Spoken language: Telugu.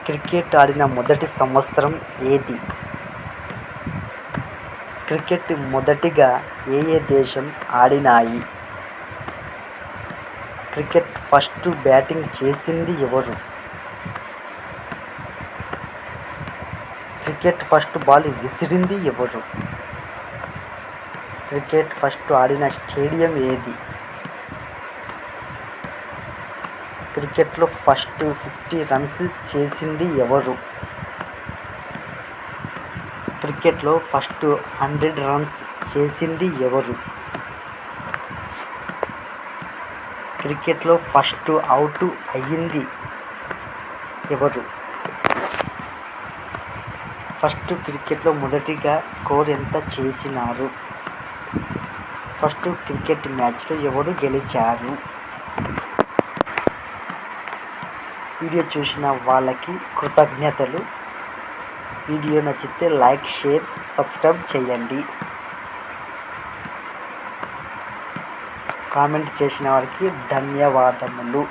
క్రికెట్ ఆడిన మొదటి సంవత్సరం ఏది? క్రికెట్ మొదటిగా ఏ దేశం ఆడినాయి? క్రికెట్ ఫస్ట్ బ్యాటింగ్ చేసింది ఎవరు? క్రికెట్ ఫస్ట్ బాల్ విసిరింది ఎవరు? క్రికెట్ ఫస్ట్ ఆడిన స్టేడియం ఏది? క్రికెట్లో ఫస్ట్ 50 రన్స్ చేసింది ఎవరు? క్రికెట్లో ఫస్ట్ 100 రన్స్ చేసింది ఎవరు? క్రికెట్లో ఫస్ట్ అవుట్ అయ్యింది ఎవరు? ఫస్ట్ క్రికెట్లో మొదటిగా స్కోర్ ఎంత చేసినారు? ఫస్ట్ క్రికెట్ మ్యాచ్లో ఎవరు గెలిచారు? వీడియో చూసిన వాళ్ళకి కృతజ్ఞతలు. వీడియో నచ్చితే లైక్, షేర్, సబ్స్క్రైబ్ చేయండి. కామెంట్ చేసిన వారికి ధన్యవాదములు.